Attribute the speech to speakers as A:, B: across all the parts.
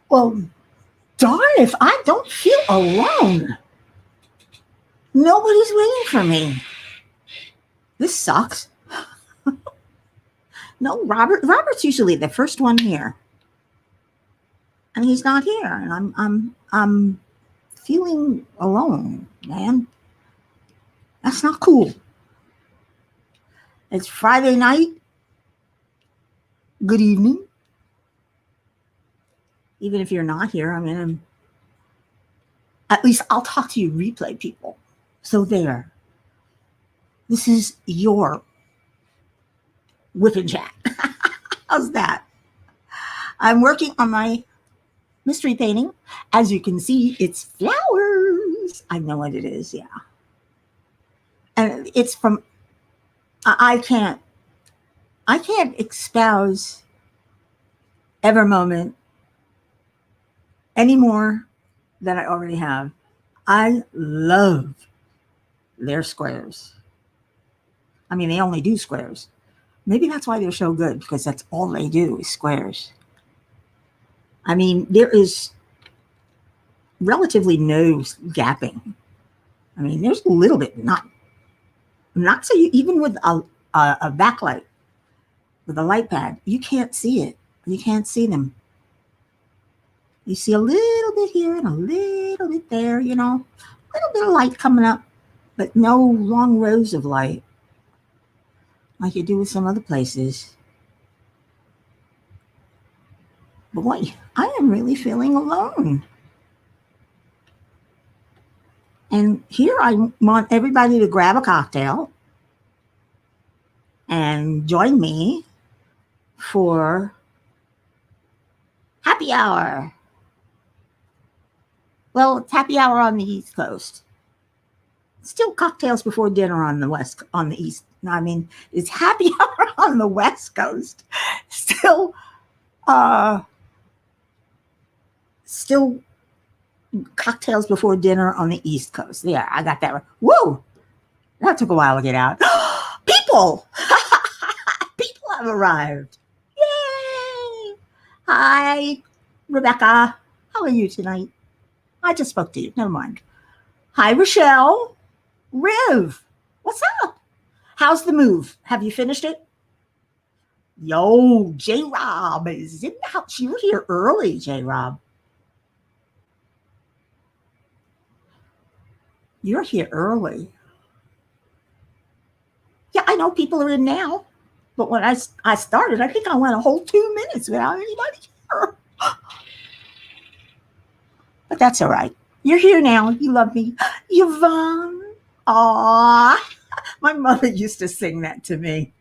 A: Well, darn if I don't feel alone. Nobody's waiting for me. This sucks. No, Robert's usually the first one here, and he's not here, and I'm feeling alone, man. That's not cool. It's Friday night. Good evening. Even if you're not here, I mean, at least I'll talk to you replay people. So there. This is your whip and chat. How's that? I'm working on my mystery painting. As you can see, it's flowers. I know what it is, yeah. And it's from I can't espouse Ever Moment any more than I already have. I love their squares. I mean, they only do squares. Maybe that's why they're so good, because that's all they do is squares. I mean, there is relatively no gapping. I mean, there's a little bit, not so you, even with a backlight, with a light pad, you can't see it. You can't see them. You see a little bit here and a little bit there, you know, a little bit of light coming up, but no long rows of light like you do with some other places. Boy, I am really feeling alone. And here I want everybody to grab a cocktail and join me for happy hour. Well, it's happy hour on the East Coast. Still cocktails before dinner on the East. I mean, it's happy hour on the West Coast. Still cocktails before dinner on the East Coast. Yeah, I got that right. Whoa! That took a while to get out. People! People have arrived. Yay! Hi, Rebecca. How are you tonight? I just spoke to you. Never mind. Hi, Rochelle. Riv, what's up? How's the move? Have you finished it? Yo, J-Rob is in the house. You were here early, J-Rob. You're here early. Yeah, I know people are in now. But when I started, I think I went a whole 2 minutes without anybody here. But that's all right. You're here now. You love me. Yvonne. Aw. My mother used to sing that to me.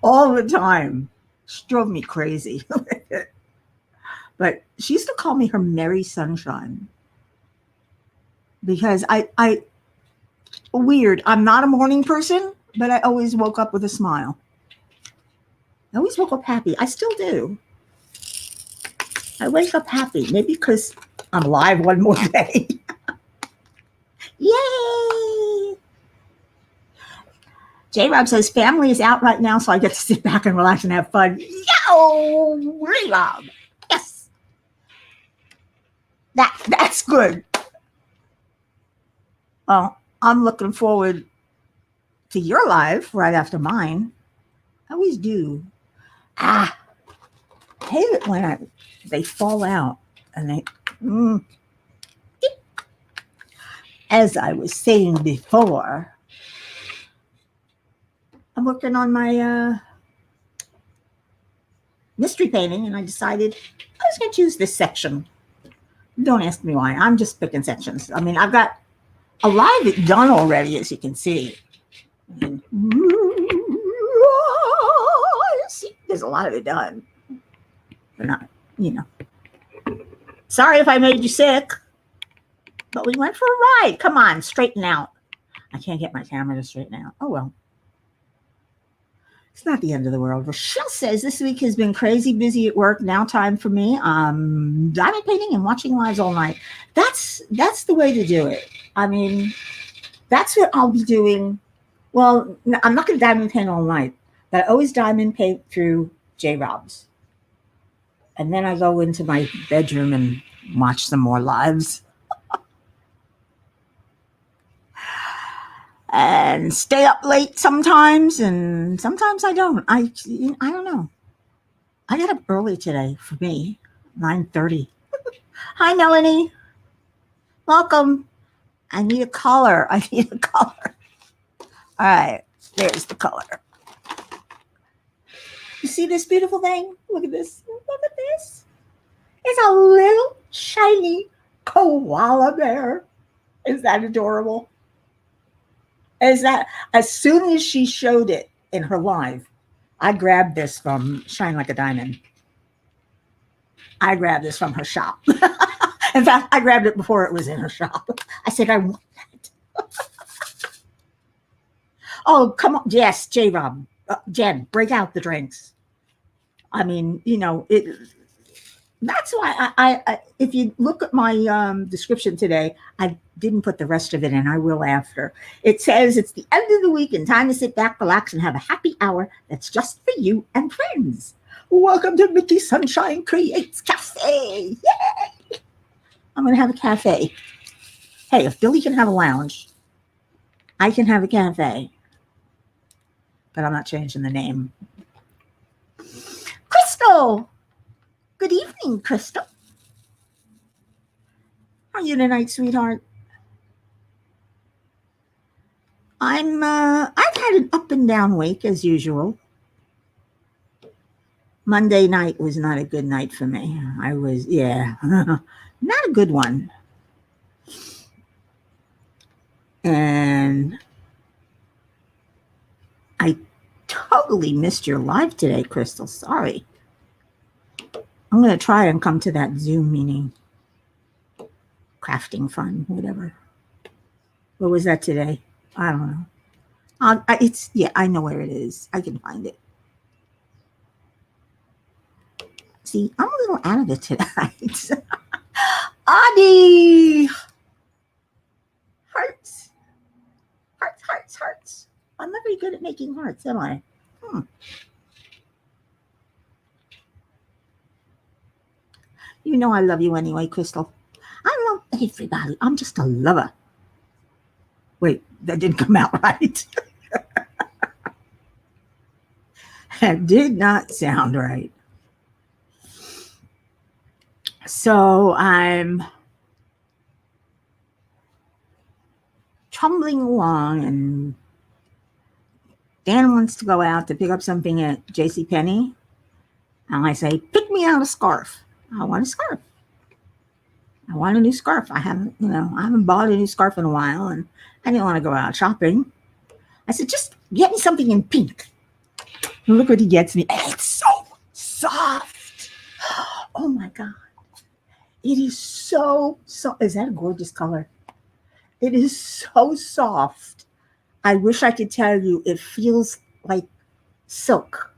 A: All the time. She drove me crazy. But she used to call me her Merry Sunshine. Because weird. I'm not a morning person, but I always woke up with a smile. I always woke up happy. I still do. I wake up happy. Maybe because I'm alive one more day. Yay! J-Rob says, family is out right now, so I get to sit back and relax and have fun. Yo! J-Rob! Yes! That's good. Well, I'm looking forward to your live right after mine. I always do. I hate it when they fall out and they... As I was saying before, I'm working on my mystery painting, and I decided I was going to choose this section. Don't ask me why. I'm just picking sections. I mean, I've got a lot of it done already, as you can see. And, see, there's a lot of it done. But not, you know. Sorry if I made you sick. But we went for a ride. Come on, straighten out. I can't get my camera to straighten out. Oh, well. It's not the end of the world. Rochelle says, this week has been crazy busy at work. Now time for me. Diamond painting and watching lives all night. That's the way to do it. I mean, that's what I'll be doing. Well, I'm not going to diamond paint all night. But I always diamond paint through J-Rob's. And then I go into my bedroom and watch some more lives and stay up late sometimes, and sometimes I don't. I don't know. I got up early today for me, 9:30. Hi, Melanie. Welcome. I need a color. I need a color. All right, there's the color. You see this beautiful thing? Look at this. Look at this. It's a little shiny koala bear. Is that adorable? Is that as soon as she showed it in her live, I grabbed this from Shine Like a Diamond. I grabbed this from her shop. In fact, I grabbed it before it was in her shop. I said, I want that. Oh, come on. Yes, J Rob. Jen, break out the drinks. I mean, that's why if you look at my description today, I didn't put the rest of it in. I will after. It says it's the end of the week and time to sit back, relax, and have a happy hour that's just for you and friends. Welcome to MikiSunshine Creates Cafe. Yay! I'm going to have a cafe. Hey, if Billy can have a lounge, I can have a cafe. But I'm not changing the name. Crystal! Good evening, Crystal. How are you tonight, sweetheart? I've had an up and down week as usual. Monday night was not a good night for me. Not a good one. And I totally missed your live today, Crystal. Sorry. I'm going to try and come to that Zoom meeting. Crafting fun, whatever. What was that today? I don't know. I know where it is. I can find it. See, I'm a little out of it tonight. Adi! Hearts. Hearts, hearts, hearts. I'm not very good at making hearts, am I? You know I love you anyway, Crystal. I love everybody. I'm just a lover. Wait, that didn't come out right. That did not sound right. So I'm tumbling along, and Dan wants to go out to pick up something at JCPenney. And I say, pick me out a scarf. I want a scarf. I want a new scarf. I haven't bought a new scarf in a while, and I didn't want to go out shopping. I said, just get me something in pink. And look what he gets me. It's so soft. Oh my God. It is so. Is that a gorgeous color? It is so soft. I wish I could tell you it feels like silk,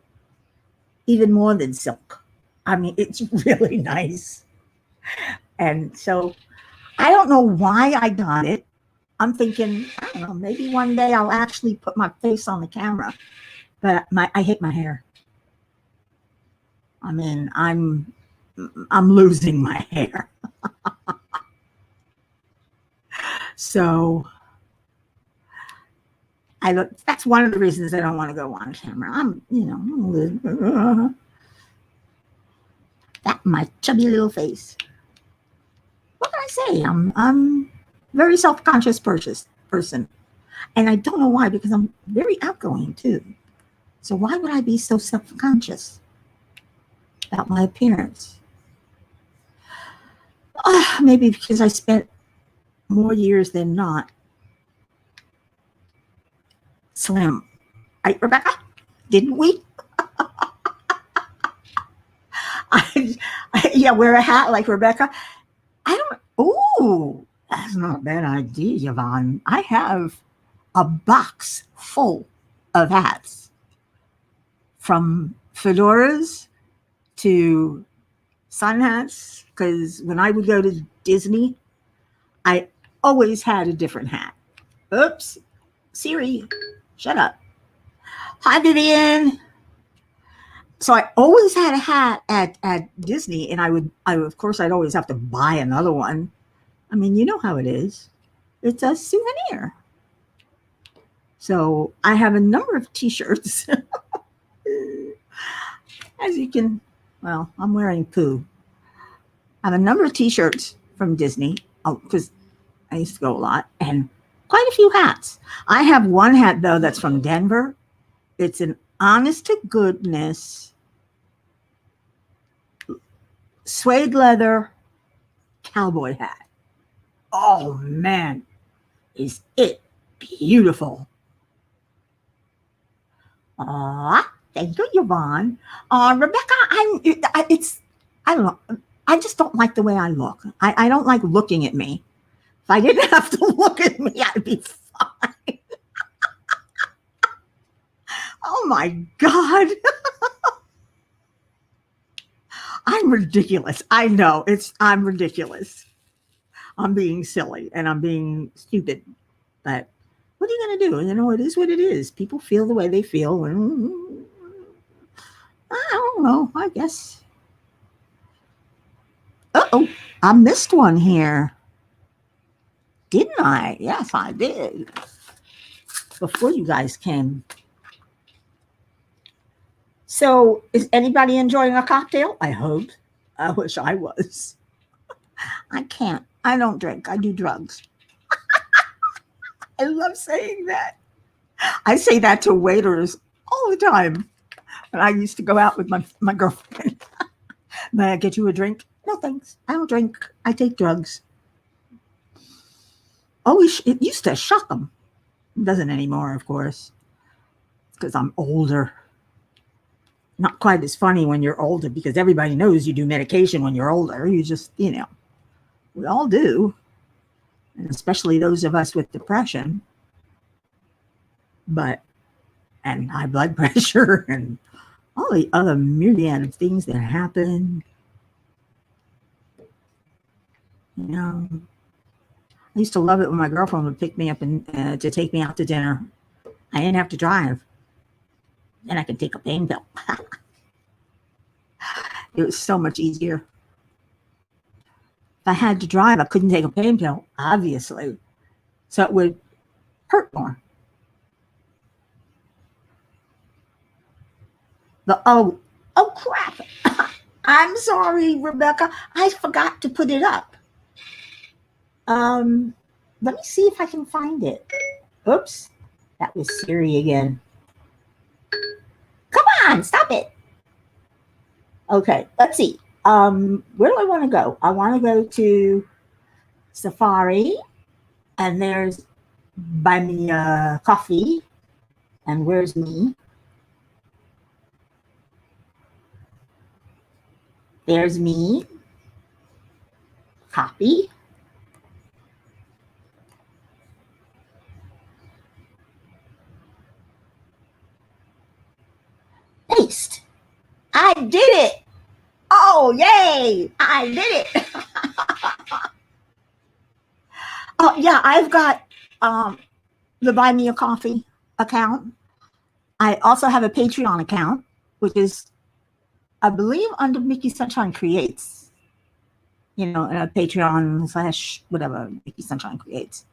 A: even more than silk. I mean, it's really nice. And so I don't know why I got it. I'm thinking, I don't know, maybe one day I'll actually put my face on the camera. But I hate my hair. I mean, I'm losing my hair. So that's one of the reasons I don't want to go on camera. That my chubby little face. What can I say? I'm very self-conscious person. And I don't know why, because I'm very outgoing too. So why would I be so self-conscious about my appearance? Maybe because I spent more years than not slim. Right, Rebecca? Didn't we? Wear a hat like Rebecca. That's not a bad idea, Yvonne. I have a box full of hats, from fedoras to sun hats, because when I would go to Disney, I always had a different hat. Oops. Siri, shut up. Hi, Vivian. So I always had a hat at Disney, and of course, I'd always have to buy another one. I mean, you know how it is. It's a souvenir. So I have a number of T-shirts. As you can, well, I'm wearing Pooh. I have a number of T-shirts from Disney because I used to go a lot, and quite a few hats. I have one hat though that's from Denver. It's an honest to goodness suede leather cowboy hat. Oh man, is it beautiful? Aw, thank you, Yvonne. Rebecca, I don't know. I just don't like the way I look. I don't like looking at me. If I didn't have to look at me, I'd be fine. Oh my God. I'm ridiculous. I know I'm ridiculous. I'm being silly and I'm being stupid. But what are you going to do? You know, it is what it is. People feel the way they feel. And I don't know, I guess. Uh-oh, I missed one here. Didn't I? Yes, I did. Before you guys came. So is anybody enjoying a cocktail? I hope. I wish I was. I can't. I don't drink. I do drugs. I love saying that. I say that to waiters all the time. When I used to go out with my girlfriend. May I get you a drink? No, thanks. I don't drink. I take drugs. Oh, it used to shock them. It doesn't anymore, of course. Because I'm older. Not quite as funny when you're older because everybody knows you do medication when you're older. You just, we all do. And especially those of us with depression. And high blood pressure and all the other myriad of things that happen. I used to love it when my girlfriend would pick me up and to take me out to dinner. I didn't have to drive. Then I could take a pain pill. It was so much easier. If I had to drive, I couldn't take a pain pill, obviously. So it would hurt more. Oh crap. I'm sorry, Rebecca. I forgot to put it up. Let me see if I can find it. Oops. That was Siri again. Come on, stop it. Okay, let's see. Where do I want to go? I want to go to Safari, and there's Buy Me a Coffee, and where's me? There's me. Copy. Paste. I did it. Oh, yay. I did it. Oh, yeah, I've got the Buy Me a Coffee account. I also have a Patreon account, which is, I believe, under MikiSunshine Creates. A Patreon / whatever, MikiSunshine Creates.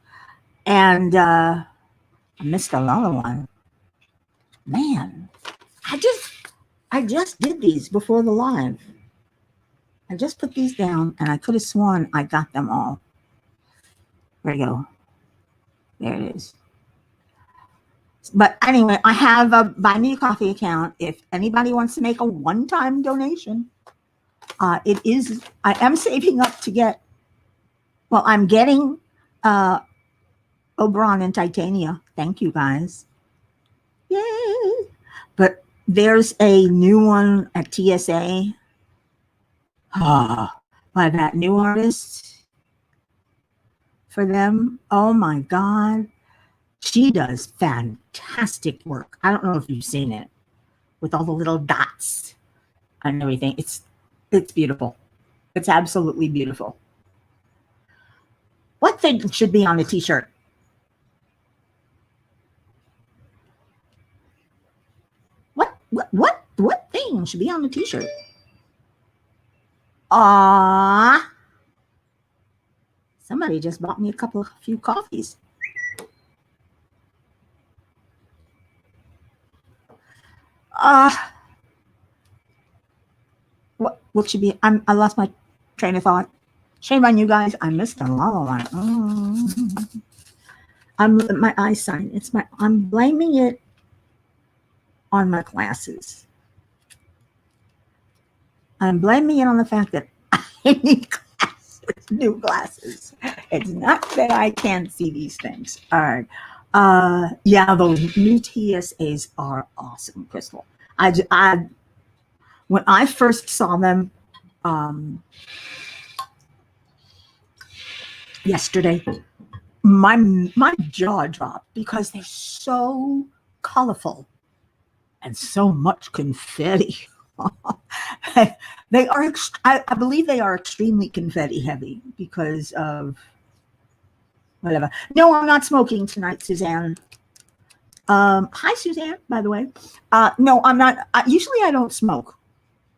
A: And I missed another one. Man, I just did these before the live. I just put these down, and I could have sworn I got them all. There you go. There it is. But anyway, I have a Buy Me a Coffee account. If anybody wants to make a one-time donation, I am saving up to get, well, I'm getting Oberon and Titania. Thank you, guys. Yay. But there's a new one at TSA by that new artist for them. Oh my God. She does fantastic work. I don't know if you've seen it with all the little dots and everything. It's beautiful. It's absolutely beautiful. What thing should be on a t-shirt? What thing? Dang, should be on the t-shirt. Ah, somebody just bought me a few coffees. What should be? I lost my train of thought. Shame on you guys. I missed a lot of one. I'm my eyesight. I'm blaming it on my glasses. I'm blaming it on the fact that I need glasses, new glasses. It's not that I can't see these things. All right. Yeah, those new TSAs are awesome, Crystal. When I first saw them yesterday, my jaw dropped because they're so colorful and so much confetti. They are. I believe they are extremely confetti heavy because of whatever. No, I'm not smoking tonight, Suzanne. Hi, Suzanne. By the way, no, I'm not. Usually, I don't smoke.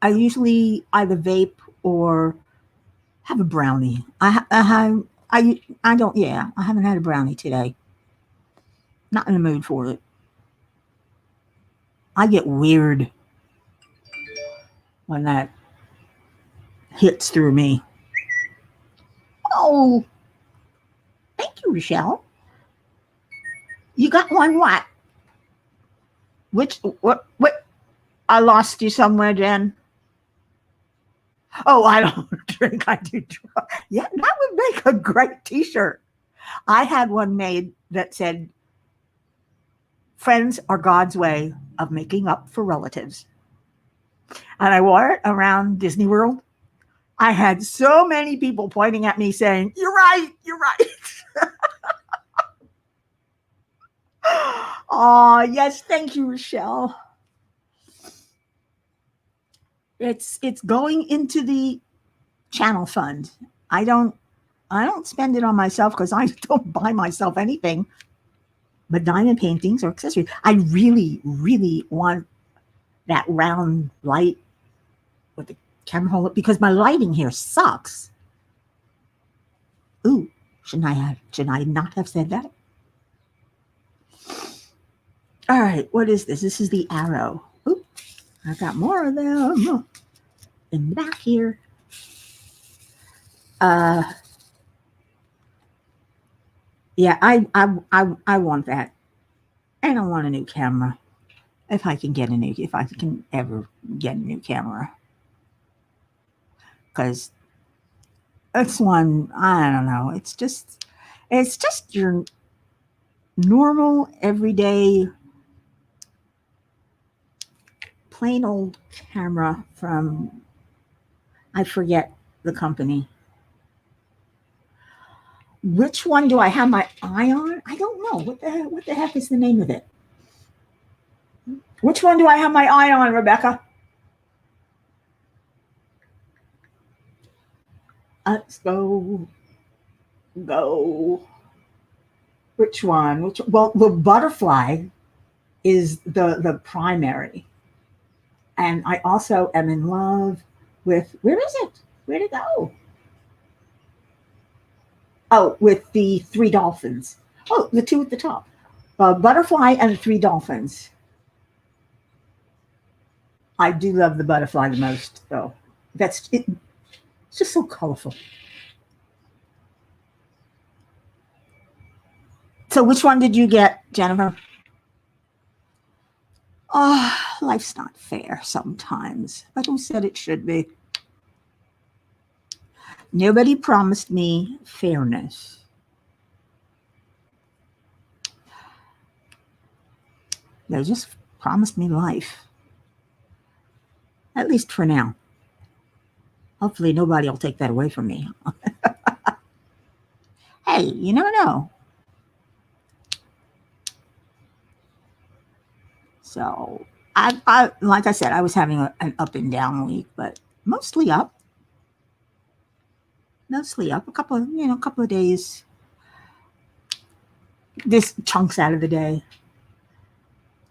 A: I usually either vape or have a brownie. I don't. Yeah, I haven't had a brownie today. Not in the mood for it. I get weird when that hits through me. Oh, thank you, Rochelle. You got one what? What? I lost you somewhere, Jen. Oh, I don't drink. I do drink. Yeah, that would make a great t-shirt. I had one made that said, "Friends are God's way of making up for relatives." And I wore it around Disney World. I had so many people pointing at me saying, "You're right, you're right." Oh, yes, thank you, Rochelle. It's going into the channel fund. I don't spend it on myself because I don't buy myself anything but diamond paintings or accessories. I really, really want that round light with the camera holder because my lighting here sucks. Ooh, should I not have said that? All right, what is this? This is the arrow. Ooh, I got more of them in the back here. Yeah, I want that, and I want a new camera. If I can ever get a new camera, because it's one I don't know. It's just your normal everyday plain old camera from I forget the company. Which one do I have my eye on? I don't know. What the heck is the name of it? Which one do I have my eye on, Rebecca? Let's go. Which one? Well, the butterfly is the primary. And I also am in love with, where is it? Where'd it go? Oh, with the three dolphins. Oh, the two at the top. Butterfly and three dolphins. I do love the butterfly the most, though. It's just so colorful. So which one did you get, Jennifer? Oh, life's not fair sometimes. But who said it should be? Nobody promised me fairness. They just promised me life. At least for now. Hopefully nobody will take that away from me. Hey, you never know. So I like I said, I was having an up and down week, but mostly up. Mostly up. A couple of days. This chunks out of the day.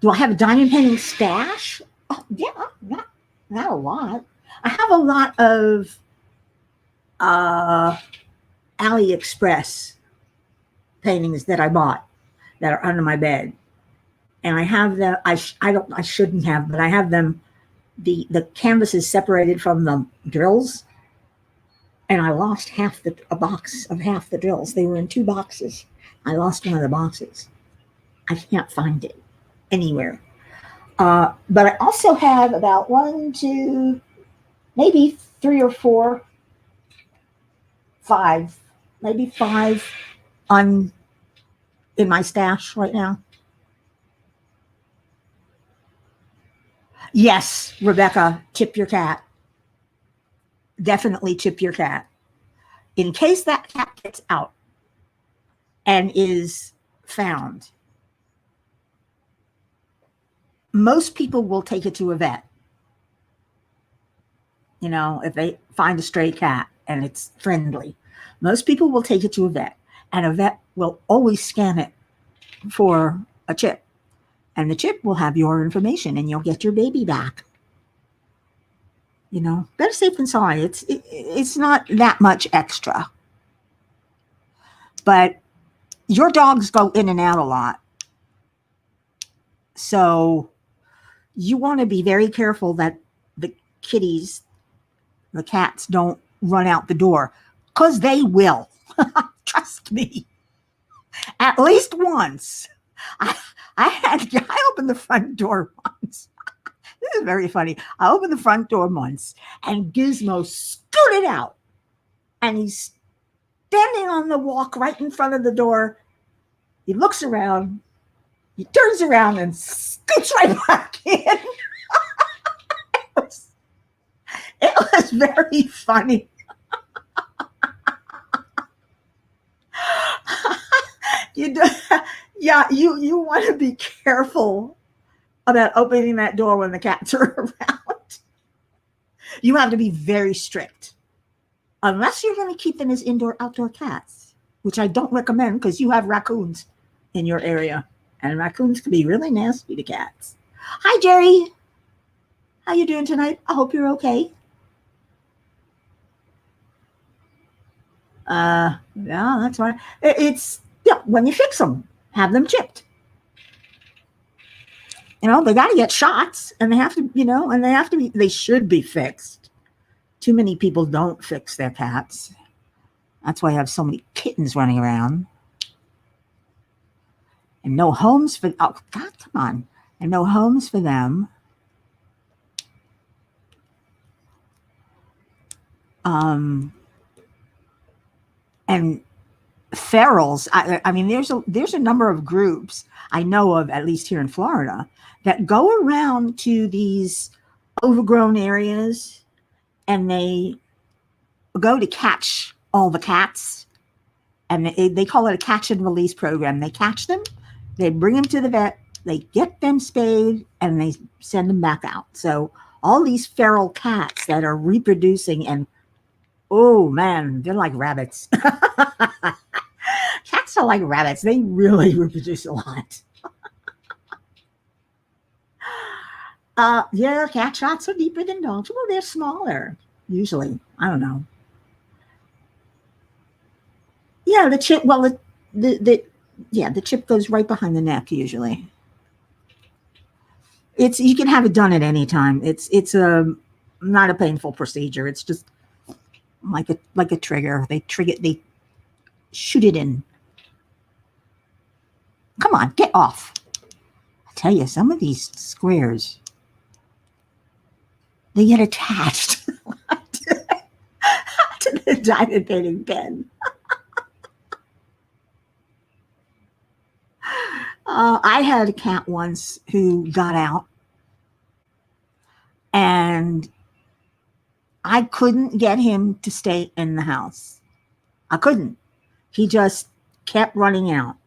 A: Do I have a diamond painting stash? Oh, yeah. not a lot. I have a lot of uh, AliExpress paintings that I bought that are under my bed, and I have them. I shouldn't have, but I have them. The canvas is separated from the drills, and I lost a box of half the drills. They were in two boxes. I lost one of the boxes. I can't find it anywhere. But I also have about one, two, maybe three or four, five, maybe five on in my stash right now. Yes, Rebecca, chip your cat. Definitely chip your cat. In case that cat gets out and is found, most people will take it to a vet. You know, if they find a stray cat and it's friendly, most people will take it to a vet, and a vet will always scan it for a chip, and the chip will have your information, and you'll get your baby back. You know, better safe than sorry. It's not that much extra, but your dogs go in and out a lot, so you want to be very careful that the kitties, the cats, don't run out the door, because they will. Trust me. At least once. I, I opened the front door once. This is very funny. I opened the front door once, and Gizmo scooted out, and he's standing on the walk right in front of the door. He looks around, he turns around and scoots right back in. It was very funny. You do, yeah, you want to be careful about opening that door when the cats are around. You have to be very strict, unless you're going to keep them as outdoor cats, which I don't recommend because you have raccoons in your area, and raccoons can be really nasty to cats. Hi, Jerry. How you doing tonight? I hope you're okay. Yeah, that's right. It's when you fix them, have them chipped. You know, they got to get shots, and they have to, and they should be fixed. Too many people don't fix their cats. That's why I have so many kittens running around. And no homes for, oh, God, come on. And no homes for them. And ferals. I mean, there's a number of groups I know of, at least here in Florida, that go around to these overgrown areas, and they go to catch all the cats, and they call it a catch and release program. They catch them, they bring them to the vet, they get them spayed, and they send them back out. So all these feral cats that are reproducing, and oh man, they're like rabbits. Cats are like rabbits. They really reproduce a lot. Yeah, cat shots are deeper than dogs. Well, they're smaller, usually. I don't know. Yeah, the chip, well, the chip goes right behind the neck, usually. You can have it done at any time. It's not a painful procedure. It's just like a trigger. They shoot it in. Come on, get off. I tell you, some of these squares, they get attached to the diamond painting pen. I had a cat once who got out, and I couldn't get him to stay in the house. I couldn't. He just kept running out.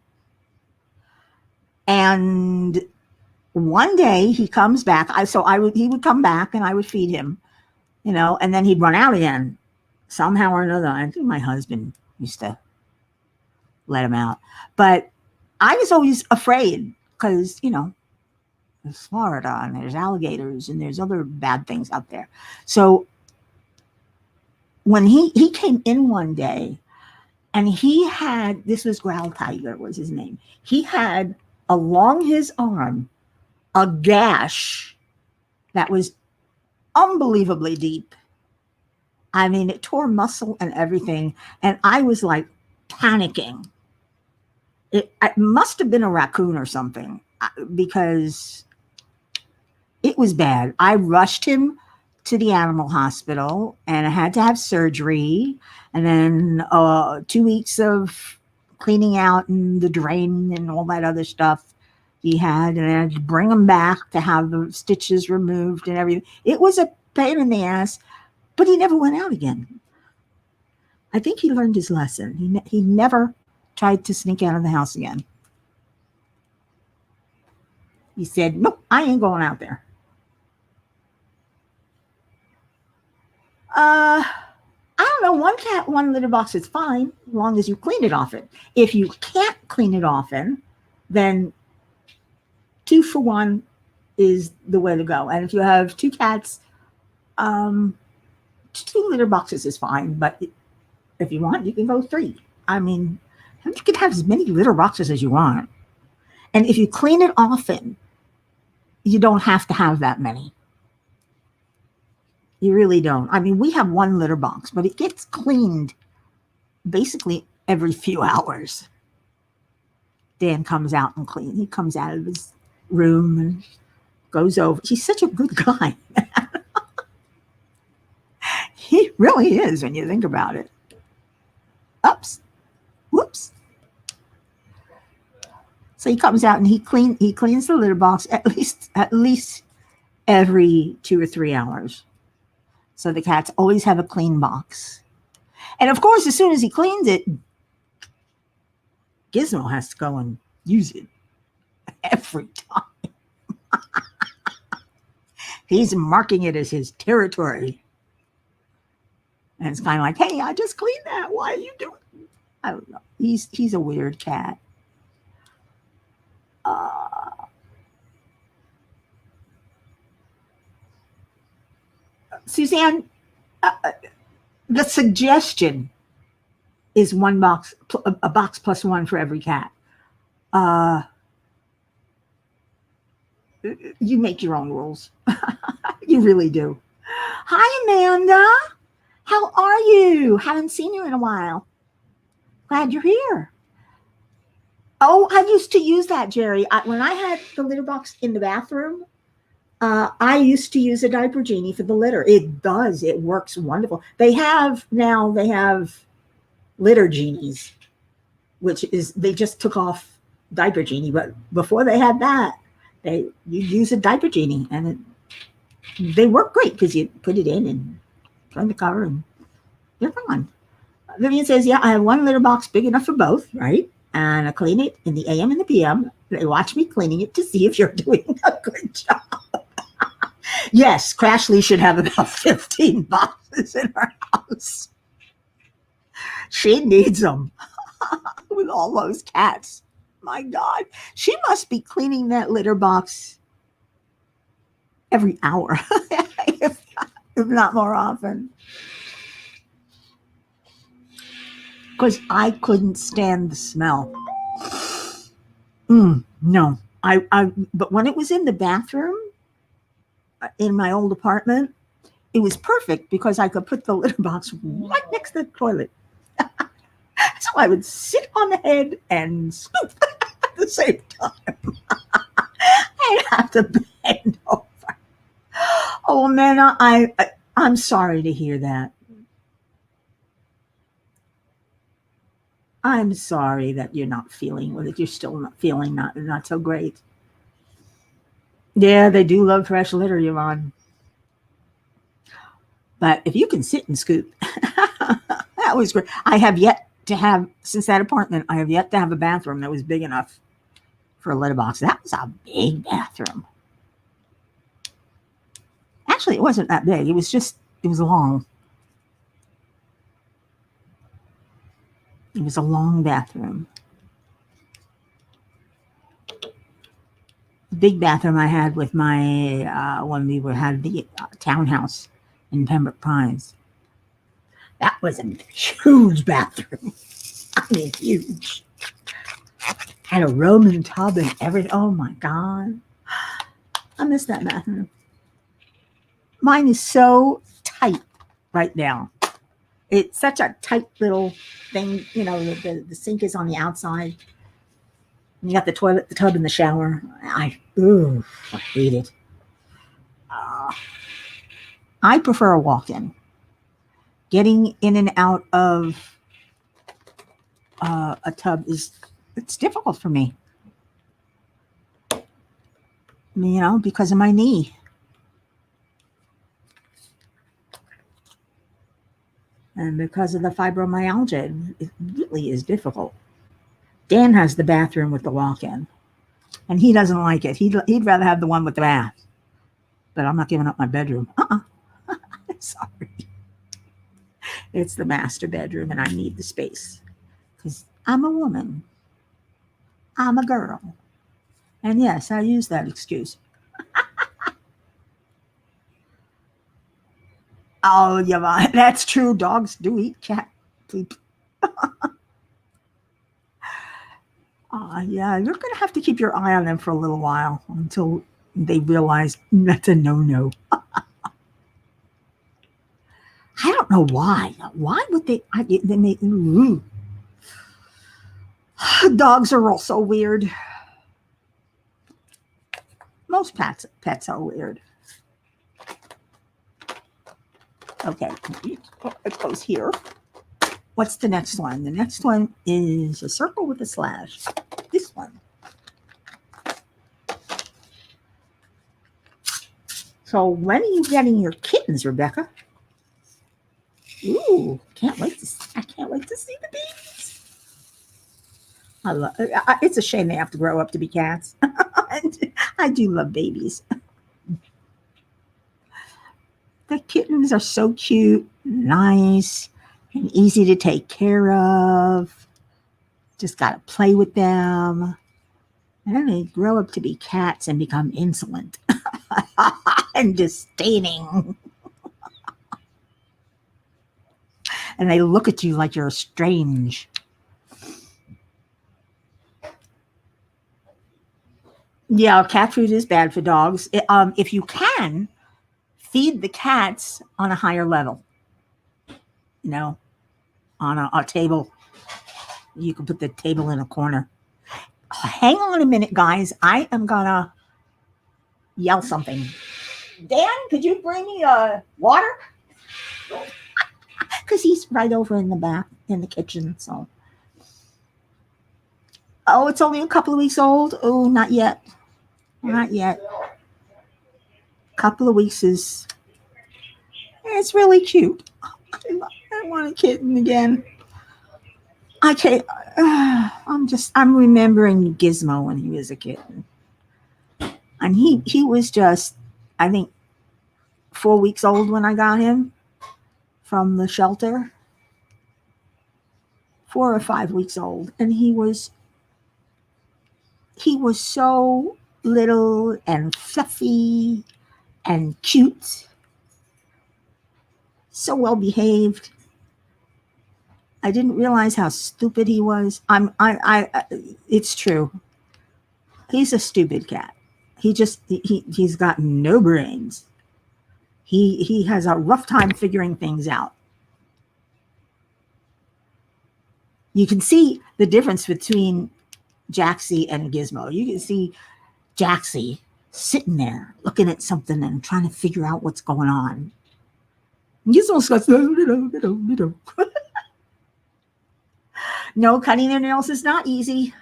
A: And one day he comes back. He would come back, and I would feed him, and then he'd run out again. Somehow or another. I think my husband used to let him out. But I was always afraid because, There's Florida, and there's alligators, and there's other bad things out there. So when he came in one day, and he had, this was Growl Tiger was his name. He had along his arm a gash that was unbelievably deep. I mean, it tore muscle and everything. And I was like panicking. It must have been a raccoon or something because it was bad. I rushed him to the animal hospital and I had to have surgery. And then 2 weeks of cleaning out and the drain and all that other stuff he had. And I had to bring him back to have the stitches removed and everything. It was a pain in the ass, but he never went out again. I think he learned his lesson. He never tried to sneak out of the house again. He said, nope, I ain't going out there. I don't know. One cat, one litter box is fine as long as you clean it often. If you can't clean it often, then 2 for 1 is the way to go. And if you have 2 cats, 2 litter boxes is fine. But if you want, you can go 3. I mean, you can have as many litter boxes as you want. And if you clean it often, you don't have to have that many. You really don't. I mean, we have 1 litter box, but it gets cleaned basically every few hours. Dan comes out and cleans. He comes out of his room and goes over. He's such a good guy. He really is when you think about it. Oops. Whoops. So he comes out and he cleans the litter box at least every 2 or 3 hours. So the cats always have a clean box. And of course, as soon as he cleans it, Gizmo has to go and use it every time. He's marking it as his territory. And it's kind of like, hey, I just cleaned that. Why are you doing it? I don't know. He's a weird cat. Suzanne, the suggestion is 1 box, a box plus 1 for every cat. You make your own rules. You really do. Hi, Amanda. How are you? Haven't seen you in a while. Glad you're here. Oh, I used to use that, Jerry. When I had the litter box in the bathroom, I used to use a diaper genie for the litter. It does. It works wonderful. They have litter genies, which is, they just took off diaper genie. But before they had that, you use a diaper genie, and they work great because you put it in and turn the cover and they're gone. Vivian says, yeah, I have 1 litter box big enough for both, right? And I clean it in the AM and the PM. They watch me cleaning it to see if you're doing a good job. Yes, Crashly should have about 15 boxes in her house. She needs them with all those cats. My God, she must be cleaning that litter box every hour, if not more often. Because I couldn't stand the smell. No, but when it was in the bathroom in my old apartment, it was perfect because I could put the litter box right next to the toilet. So I would sit on the head and scoop at the same time. I'd have to bend over. Oh, man, I'm sorry to hear that. I'm sorry that you're not feeling well, that you're still not feeling not so great. Yeah, they do love fresh litter, Yvonne. But if you can sit and scoop, that was great. I have yet to have, since that apartment, I have yet to have a bathroom that was big enough for a litter box. That was a big bathroom. Actually, it wasn't that big. It was long. It was a long bathroom. big bathroom I had with my when we had the townhouse in Pembroke Pines. That was a huge bathroom. I mean, huge. Had a Roman tub and everything. Oh my God. I miss that bathroom. Mine is so tight right now. It's such a tight little thing. You know, the sink is on the outside. And you got the toilet, the tub, and the shower. I hate it. Uh, I prefer a walk-in. Getting in and out of a tub it's difficult for me. You know, because of my knee. And because of the fibromyalgia, it really is difficult. Dan has the bathroom with the walk-in, and he doesn't like it. He'd rather have the one with the bath. But I'm not giving up my bedroom. Sorry. It's the master bedroom, and I need the space because I'm a woman. I'm a girl. And yes, I use that excuse. Oh, yeah, that's true. Dogs do eat cat poop. Yeah, you're going to have to keep your eye on them for a little while until they realize that's a no-no. I don't know why. Why would they? They make dogs are also weird. Most pets are weird. Okay, it goes here. What's the next one? The next one is a circle with a slash. This one. So when are you getting your kittens, Rebecca? Ooh, I can't wait to see the babies. It's a shame they have to grow up to be cats. I do love babies. The kittens are so cute, nice, and easy to take care of. Just got to play with them. And then they grow up to be cats and become insolent and disdaining. And they look at you like you're strange. Yeah, cat food is bad for dogs. If you can, feed the cats on a higher level. You know, on a table. You can put the table in a corner. Hang on a minute, guys. I am going to yell something. Dan, could you bring me water? Because he's right over in the back in the kitchen. So, oh, it's only a couple of weeks old. Oh, not yet. Not yet. Couple of weeks it's really cute. I want a kitten again. I can't. I'm remembering Gizmo when he was a kitten, and he was just, I think, 4 weeks old when I got him from the shelter. 4 or 5 weeks old, and he was so little and fluffy and cute, so well behaved. I didn't realize how stupid he was. It's true. He's a stupid cat. He's got no brains. He has a rough time figuring things out. You can see the difference between Jaxie and Gizmo. You can see Jaxie sitting there looking at something and trying to figure out what's going on. Gizmo's goes, no, cutting their nails is not easy.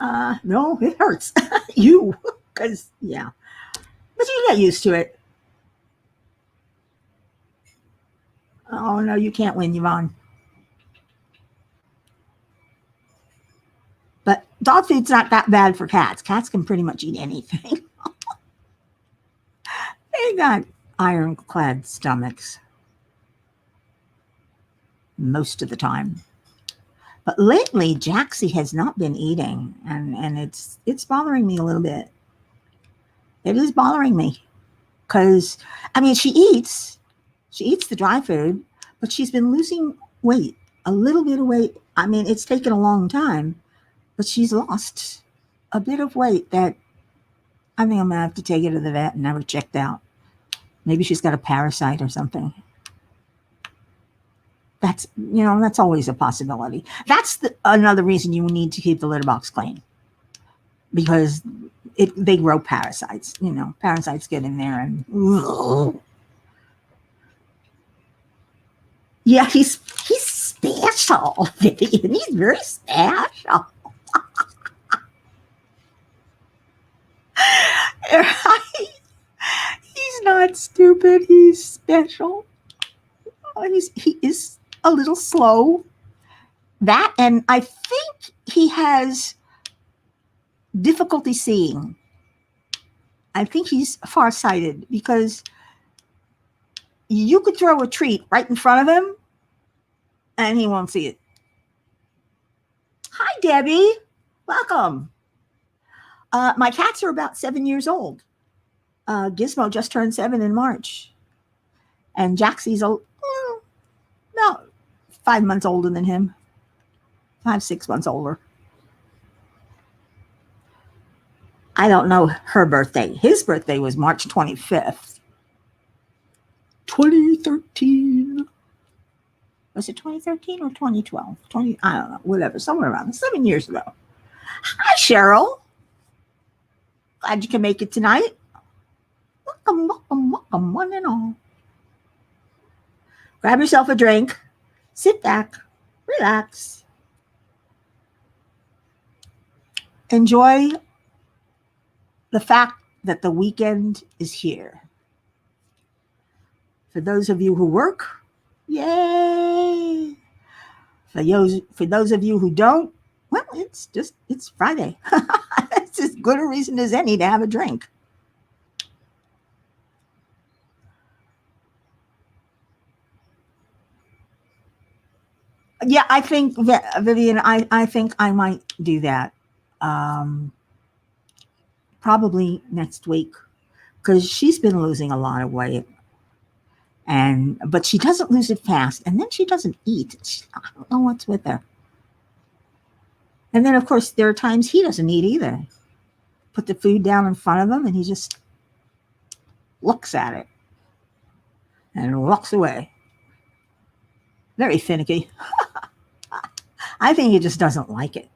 A: No, it hurts. Because, yeah. But you get used to it. Oh, no, you can't win, Yvonne. But dog food's not that bad for cats. Cats can pretty much eat anything. They got ironclad stomachs most of the time. But lately, Jaxie has not been eating, and it's bothering me a little bit. It is bothering me because I mean she eats the dry food, but she's been losing weight, a little bit of weight. I mean, it's taken a long time, but she's lost a bit of weight that I think I'm gonna have to take her to the vet and have her checked out. Maybe she's got a parasite or something. That's always a possibility. That's another reason you need to keep the litter box clean because they grow parasites. Parasites get in there and ugh. Yeah, he's special, Vivian. He's very special. Right? He's not stupid. He's special. He is a little slow. That, and I think he has difficulty seeing. I think he's farsighted because you could throw a treat right in front of him and he won't see it. Hi, Debbie. Welcome. My cats are about 7 years old. Gizmo just turned 7 in March. And Jaxie's about 5 months older than him. 5-6 months older. I don't know her birthday. His birthday was March 25th. 2013. Was it 2013 or 2012? I don't know, whatever, somewhere around 7 years ago. Hi, Cheryl. Glad you can make it tonight. Welcome, welcome, welcome, one and all. Grab yourself a drink. Sit back. Relax. Enjoy the fact that the weekend is here. For those of you who work, yay! For those of you who don't, well, it's Friday. It's as good a reason as any to have a drink. Yeah, I think, Vivian, I think I might do that. Probably next week because she's been losing a lot of weight. But she doesn't lose it fast, and then she doesn't eat. I don't know what's with her. And then, of course, there are times he doesn't eat either. Put the food down in front of him, and he just looks at it and walks away. Very finicky. I think he just doesn't like it.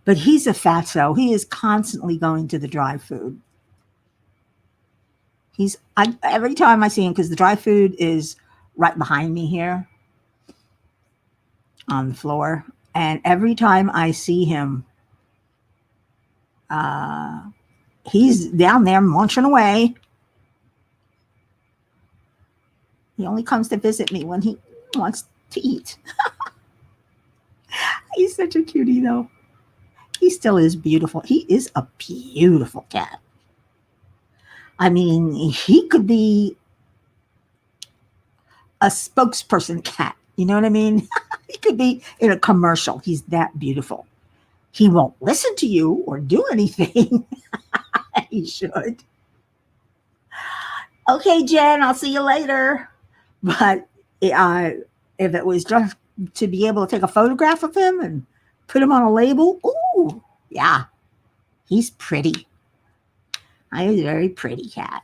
A: But he's a fatso. He is constantly going to the dry food. Every time I see him, because the dry food is right behind me here on the floor, and every time I see him, he's down there munching away. He only comes to visit me when he wants to eat. He's such a cutie, though. He still is beautiful. He is a beautiful cat. I mean, he could be a spokesperson cat. You know what I mean? He could be in a commercial. He's that beautiful. He won't listen to you or do anything. He should. Okay, Jen, I'll see you later. But if it was just to be able to take a photograph of him and put him on a label, ooh, yeah, he's pretty. He's a very pretty cat.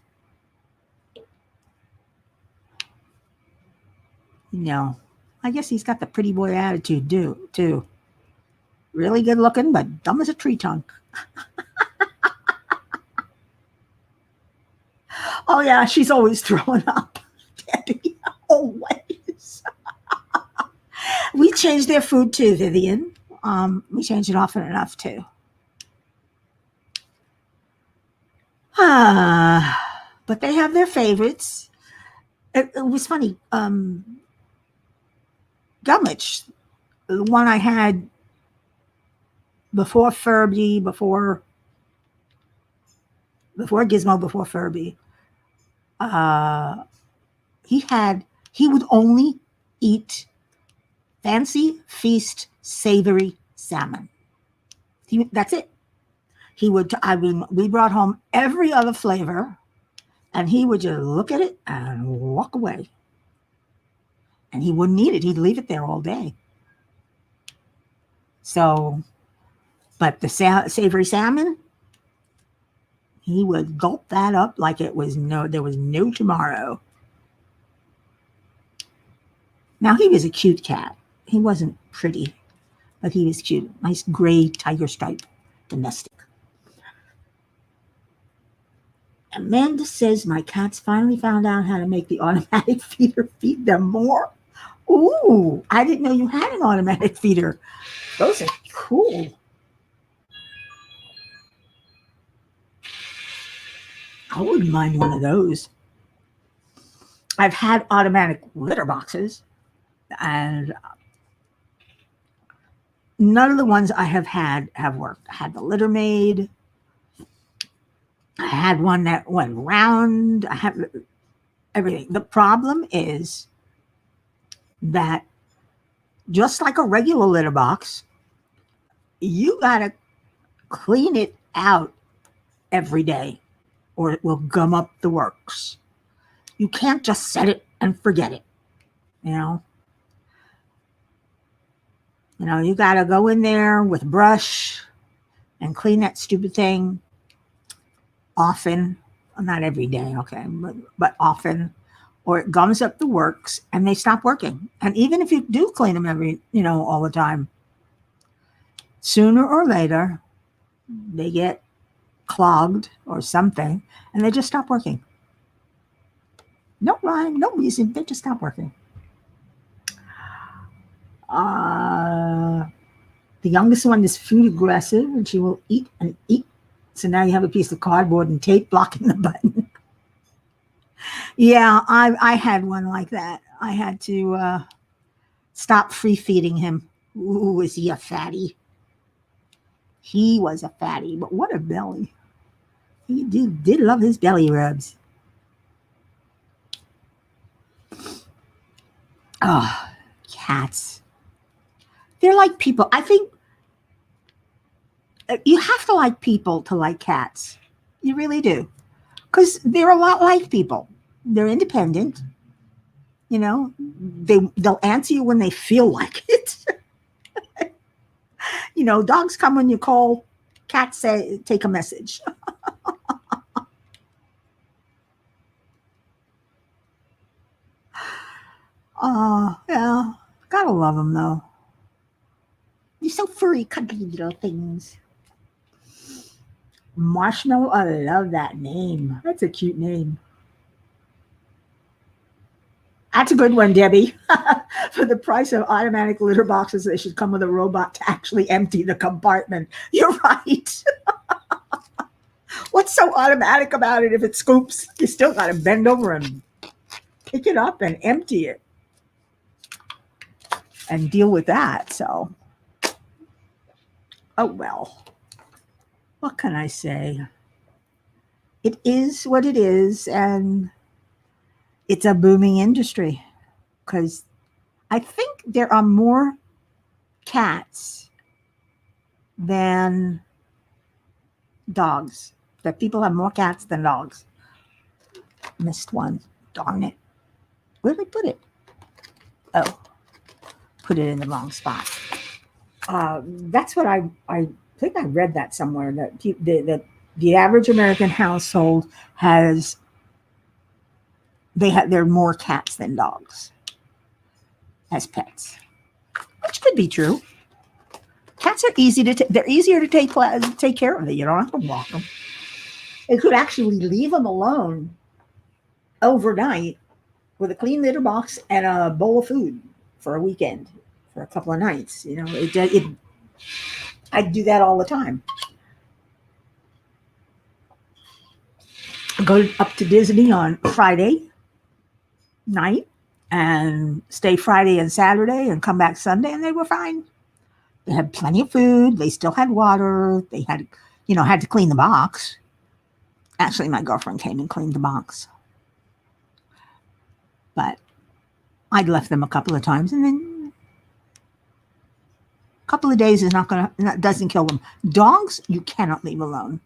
A: I guess he's got the pretty boy attitude too. Really good looking, but dumb as a tree trunk. Oh yeah, she's always throwing up. Debbie, always. We change their food too, Vivian. We change it often enough too. But they have their favorites. It was funny. Gummich, the one I had before Furby, before Gizmo, before Furby, he would only eat Fancy feast savory salmon. That's it. He would, I mean, we brought home every other flavor, and he would just look at it and walk away. And he wouldn't eat it. He'd leave it there all day. So, but the savory salmon, he would gulp that up like there was no tomorrow. Now, he was a cute cat. He wasn't pretty, but he was cute. Nice gray tiger stripe, domestic. Amanda says my cats finally found out how to make the automatic feeder feed them more. Ooh, I didn't know you had an automatic feeder. Those are cool. I wouldn't mind one of those. I've had automatic litter boxes, and none of the ones I have had have worked. I had the litter maid. I had one that went round. I have everything. The problem is that just like a regular litter box, you got to clean it out every day or it will gum up the works. You can't just set it and forget it, you know. You got to go in there with a brush and clean that stupid thing often. Not every day, okay, but often, or it gums up the works and they stop working. And even if you do clean them all the time, sooner or later, they get clogged or something and they just stop working. No rhyme, no reason, they just stop working. The youngest one is food aggressive and she will eat and eat. So now you have a piece of cardboard and tape blocking the button. Yeah, I had one like that. I had to stop free feeding him. Ooh, was he a fatty? He was a fatty, but what a belly. He did love his belly rubs. Oh, cats. They're like people. I think you have to like people to like cats. You really do. Because they're a lot like people. They're independent. They'll answer you when they feel like it. Dogs come when you call. Cats say, take a message. Yeah. Gotta love them, though. You're so furry, cuddly little things. Marshmallow, I love that name. That's a cute name. That's a good one, Debbie. For the price of automatic litter boxes, they should come with a robot to actually empty the compartment. You're right. What's so automatic about it if it scoops? You still got to bend over and pick it up and empty it and deal with that. So, oh well. What can I say? It is what it is, and it's a booming industry because I think there are more cats than dogs. That people have more cats than dogs. Missed one. Darn it. Where did I put it? Oh, put it in the wrong spot. That's what I think I read that somewhere, that the average American household has, there are more cats than dogs as pets, which could be true. Cats are they're easier to take care of. You don't have to walk them. You could actually leave them alone overnight with a clean litter box and a bowl of food for a weekend, for a couple of nights. I do that all the time. I go up to Disney on Friday night and stay Friday and Saturday and come back Sunday, and they were fine. They had plenty of food. They still had water. They had to clean the box. Actually, my girlfriend came and cleaned the box. But I'd left them a couple of times, and then couple of days is doesn't kill them. Dogs, you cannot leave alone.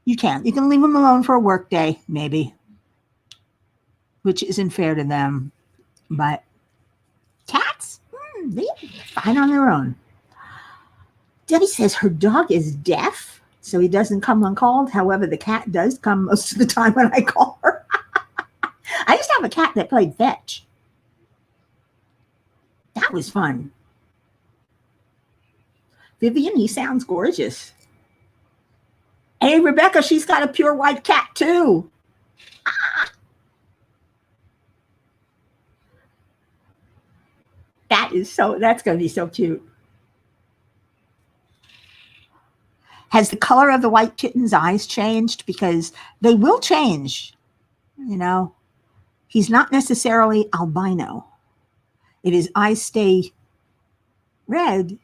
A: You can't. You can leave them alone for a work day, maybe, which isn't fair to them. But cats, they're fine on their own. Debbie says her dog is deaf, so he doesn't come when called. However, the cat does come most of the time when I call her. I used to have a cat that played fetch. That was fun. Vivian, he sounds gorgeous. Hey, Rebecca, she's got a pure white cat too. That's going to be so cute. Has the color of the white kitten's eyes changed? Because they will change. You know, he's not necessarily albino. If his eyes stay red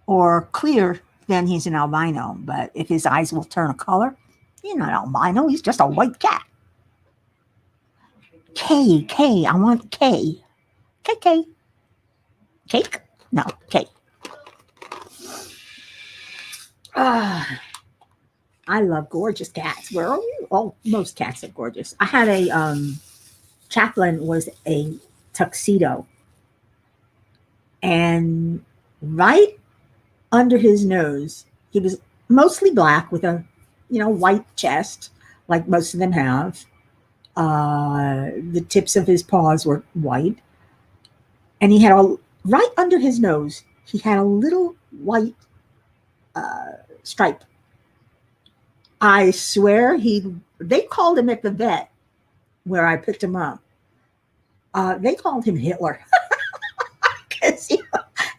A: or clear, then he's an albino. But if his eyes will turn a color, he's not albino. He's just a white cat. K, I want K. K. Cake? No, K. I love gorgeous cats. Where are you? Oh, most cats are gorgeous. I had a Chaplin was a tuxedo, and right under his nose, he was mostly black with a white chest, like most of them have. The tips of his paws were white, and he had right under his nose, he had a little white stripe. I swear they called him at the vet where I picked him up. They called him Hitler.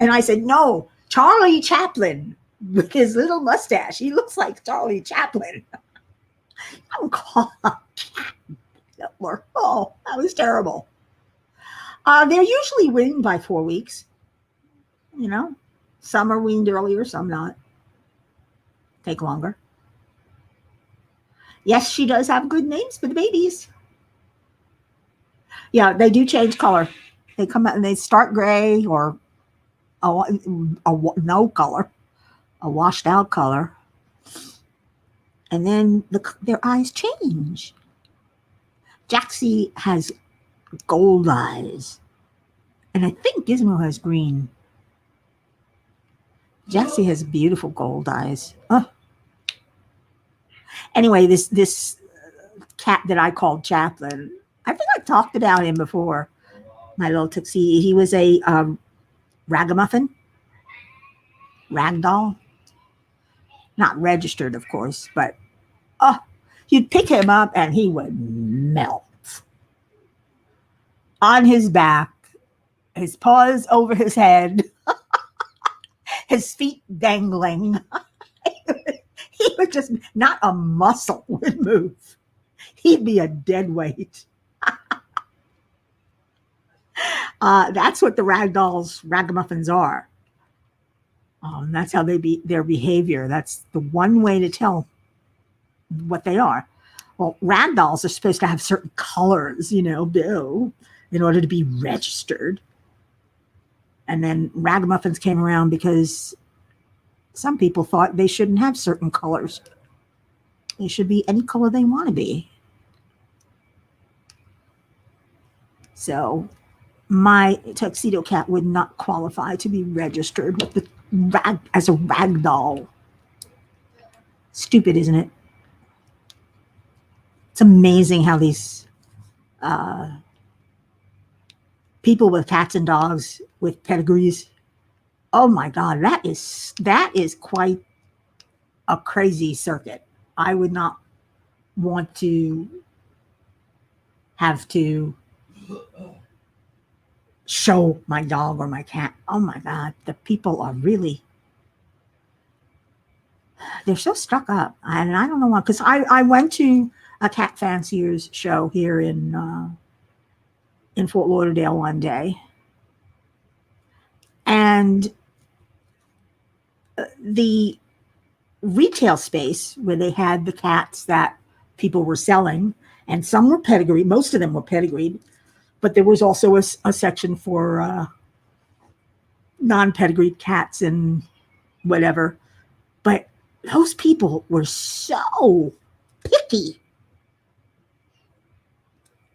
A: And I said, no, Charlie Chaplin with his little mustache. He looks like Charlie Chaplin. I'm called Hitler. Oh, that was terrible. They're usually weaned by 4 weeks. Some are weaned earlier, some not. Take longer. Yes, she does have good names for the babies. Yeah, they do change color. They come out and they start gray or no color, a washed out color. And then their eyes change. Jaxie has gold eyes. And I think Gizmo has green. Jaxie has beautiful gold eyes. Oh. Anyway, this cat that I called Chaplin, I think I talked about him before. My little tuxedo. He was a ragamuffin, ragdoll. Not registered, of course, but you'd pick him up and he would melt. On his back, his paws over his head, his feet dangling. He would just, not a muscle would move. He'd be a dead weight. That's what the ragamuffins are. That's how their behavior. That's the one way to tell what they are. Well, ragdolls are supposed to have certain colors, Bill, in order to be registered. And then ragamuffins came around because some people thought they shouldn't have certain colors. They should be any color they want to be. So my tuxedo cat would not qualify to be registered with as a rag doll. Stupid, isn't it? It's amazing how these people with cats and dogs with pedigrees. Oh my God, that is quite a crazy circuit. I would not want to have to show my dog or my cat. Oh my God, the people are really, they're so stuck up. And I don't know why, because I went to a cat fanciers show here in Fort Lauderdale one day. And the retail space where they had the cats that people were selling, and some were pedigreed, most of them were pedigreed, but there was also a section for non-pedigreed cats and whatever. But those people were so picky.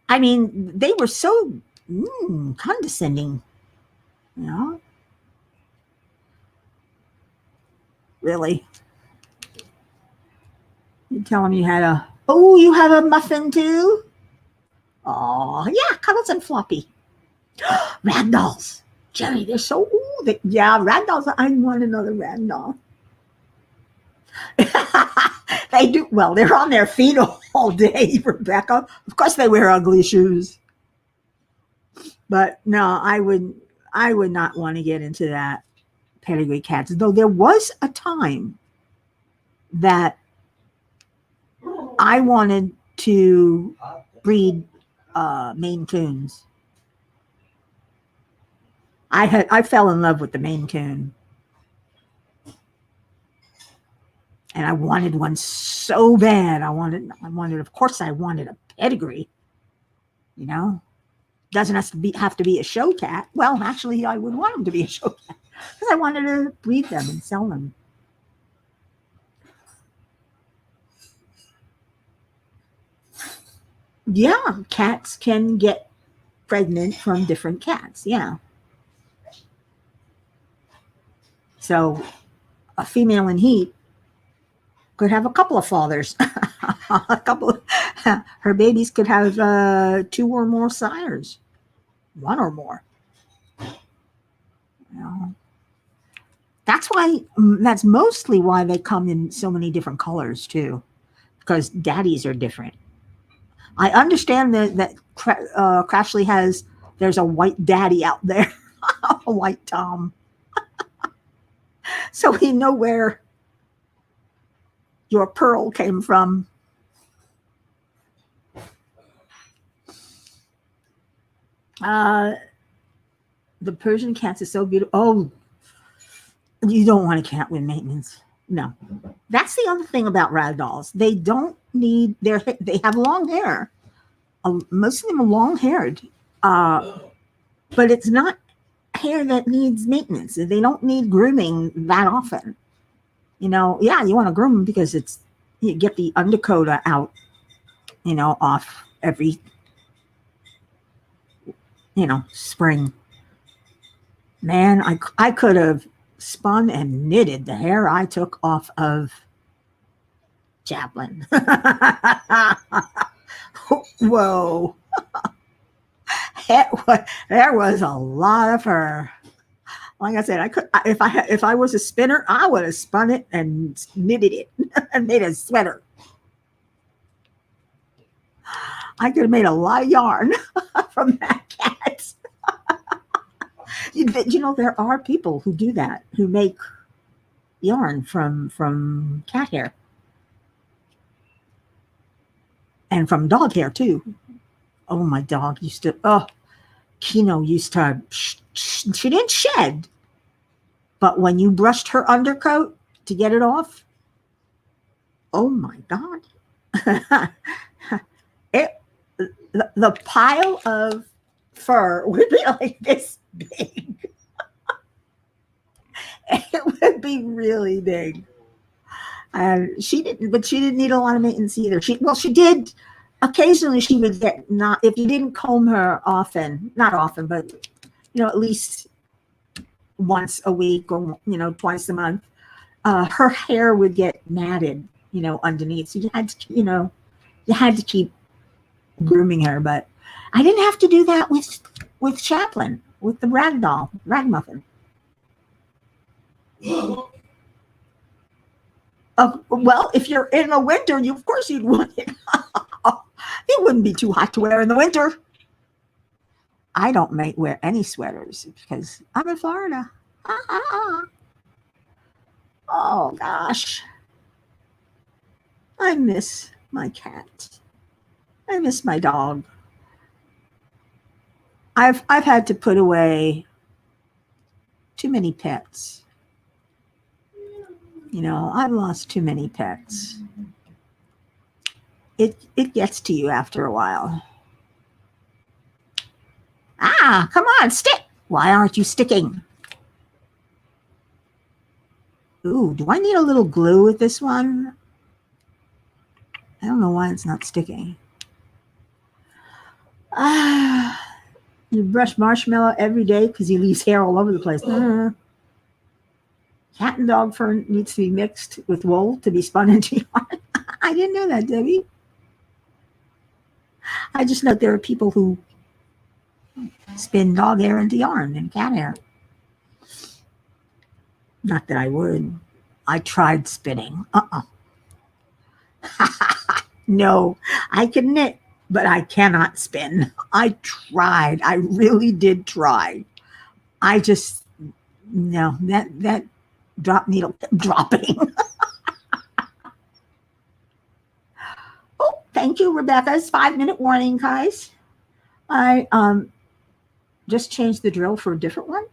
A: I mean, they were so condescending, you know? Really. You tell them you had you have a muffin too? Oh, yeah, Cuddles and Floppy. Ragdolls. Jerry, they're so, yeah, ragdolls. I want another ragdoll. They do, well, they're on their feet all day, Rebecca. Of course they wear ugly shoes. But no, I would not want to get into that pedigree cats. Though there was a time that I wanted to breed Maine Coons. I fell in love with the Maine Coon. And I wanted one so bad. I wanted, of course, I wanted a pedigree. You know, doesn't have to be a show cat. Well, actually, I would want them to be a show cat because I wanted to breed them and sell them. Yeah, cats can get pregnant from different cats. Yeah. So a female in heat could have a couple of fathers. Her babies could have 2 or more sires, 1 or more. You know, that's mostly why they come in so many different colors too, because daddies are different. I understand that Crashly there's a white daddy out there, a white Tom. So we know where your pearl came from. The Persian cats are so beautiful. Oh, you don't want a cat with maintenance. No. That's the other thing about ragdolls. They don't need they have long hair. Most of them are long haired. But it's not hair that needs maintenance. They don't need grooming that often. You know, yeah, you want to groom them because you get the undercoat out, off every, spring. Man, I could have spun and knitted the hair I took off of Chaplin. Whoa. There was a lot of fur. Like I said, if I was a spinner, I would have spun it and knitted it and made a sweater. I could have made a lot of yarn from that cat. There are people who do that, who make yarn from cat hair and from dog hair too. Oh, my dog used to. Oh, Kino used to. She didn't shed, but when you brushed her undercoat to get it off, oh my God, the pile of fur would be like this big. It would be really big. And she didn't need a lot of maintenance either. She did. Occasionally she would get, not if you didn't comb her often, not often, but at least once a week or twice a month, her hair would get matted, underneath. So you had to keep grooming her. But I didn't have to do that with Chaplin, with the ragmuffin. Well, if you're in the winter, of course you'd want it. It wouldn't be too hot to wear in the winter. I don't wear any sweaters because I'm in Florida. Oh gosh, I miss my cat. I miss my dog. I've had to put away too many pets. I've lost too many pets. It gets to you after a while. Yeah, come on, stick. Why aren't you sticking? Ooh, do I need a little glue with this one? I don't know why it's not sticking. You brush Marshmallow every day because he leaves hair all over the place. Cat and dog fur needs to be mixed with wool to be spun into yarn. I didn't know that, Debbie. I just know there are people who spin dog hair into yarn and cat hair. Not that I would. I tried spinning. No, I can knit, but I cannot spin. I tried. I really did try. I just, no, that drop needle kept dropping. Oh, thank you, Rebecca's 5-minute warning, guys. I just changed the drill for a different one.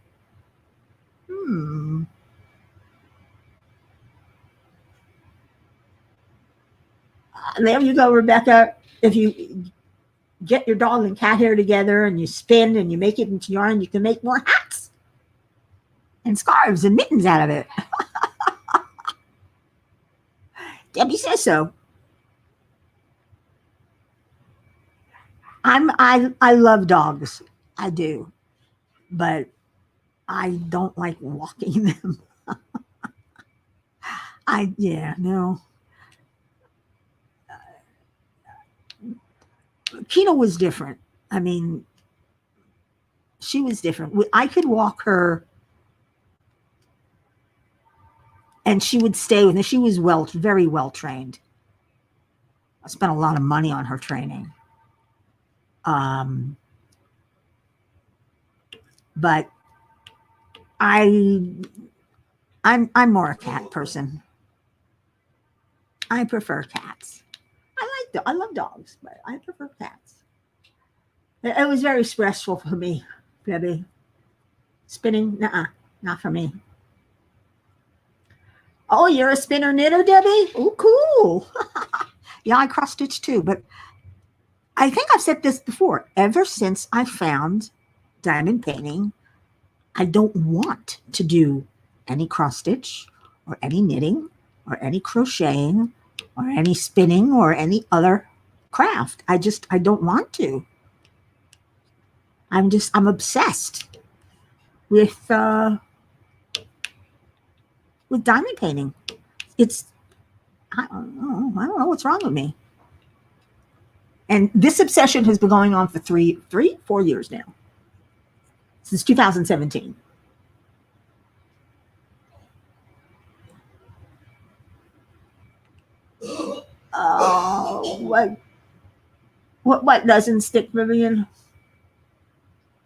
A: There you go, Rebecca. If you get your dog and cat hair together and you spin and you make it into yarn, you can make more hats and scarves and mittens out of it. Debbie says so. I love dogs. I do. But I don't like walking them. No. Kino was different. I mean, she was different. I could walk her and she would stay with me. She was very well trained. I spent a lot of money on her training. But I'm more a cat person. I prefer cats. I love dogs, but I prefer cats. It was very stressful for me, Debbie. Spinning, not for me. Oh, you're a spinner knitter, Debbie? Oh, cool. Yeah, I cross stitch too, but I think I've said this before. Ever since I found diamond painting, I don't want to do any cross stitch or any knitting or any crocheting or any spinning or any other craft. I don't want to. I'm obsessed with diamond painting. I don't know what's wrong with me. And this obsession has been going on for 4 years now, since 2017. Oh, what doesn't stick, Vivian?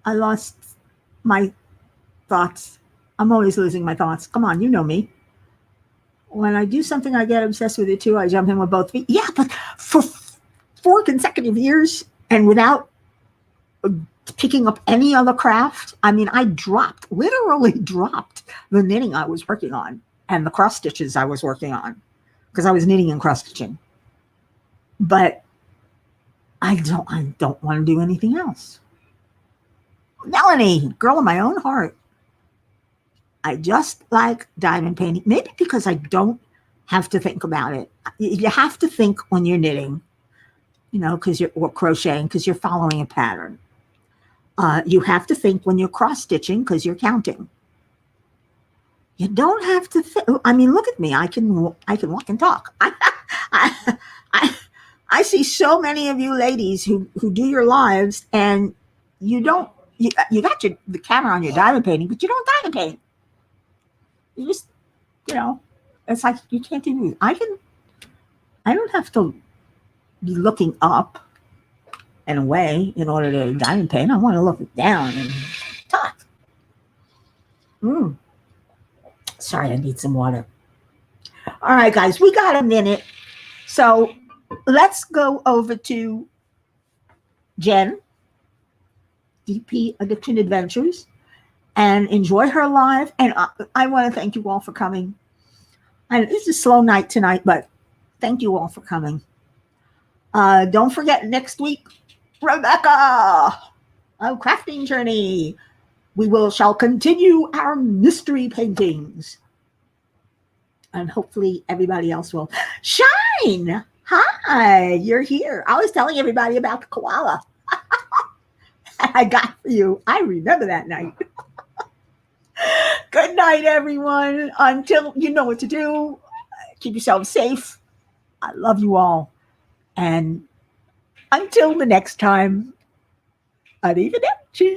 A: I lost my thoughts. I'm always losing my thoughts. Come on, you know me. When I do something, I get obsessed with it too. I jump in with both feet. Yeah, but for 4 consecutive years and without picking up any other craft, I mean, I literally dropped the knitting I was working on and the cross stitches I was working on because I was knitting and cross stitching. But I don't want to do anything else. Melanie, girl of my own heart. I just like diamond painting, maybe because I don't have to think about it. You have to think when you're knitting, or crocheting, because you're following a pattern. You have to think when you're cross stitching because you're counting. You don't have to think. I mean, look at me. I can walk and talk. I see so many of you ladies who do your lives and you don't. You got the camera on your diamond painting, but you don't diamond paint. You just, it's like you can't do. I don't have to be looking up and away in order to diamond paint. I want to look down and talk. Sorry, I need some water. All right, guys, we got a minute. So let's go over to Jen, DP Addiction Adventures, and enjoy her live. And I want to thank you all for coming. And it's a slow night tonight, but thank you all for coming. Don't forget next week, Rebecca. crafting journey. We shall continue our mystery paintings. And hopefully everybody else will. Shine! Hi, you're here. I was telling everybody about the koala I got for you. I remember that night. Good night, everyone. Until you know what to do, keep yourselves safe. I love you all. And until the next time, arrivederci.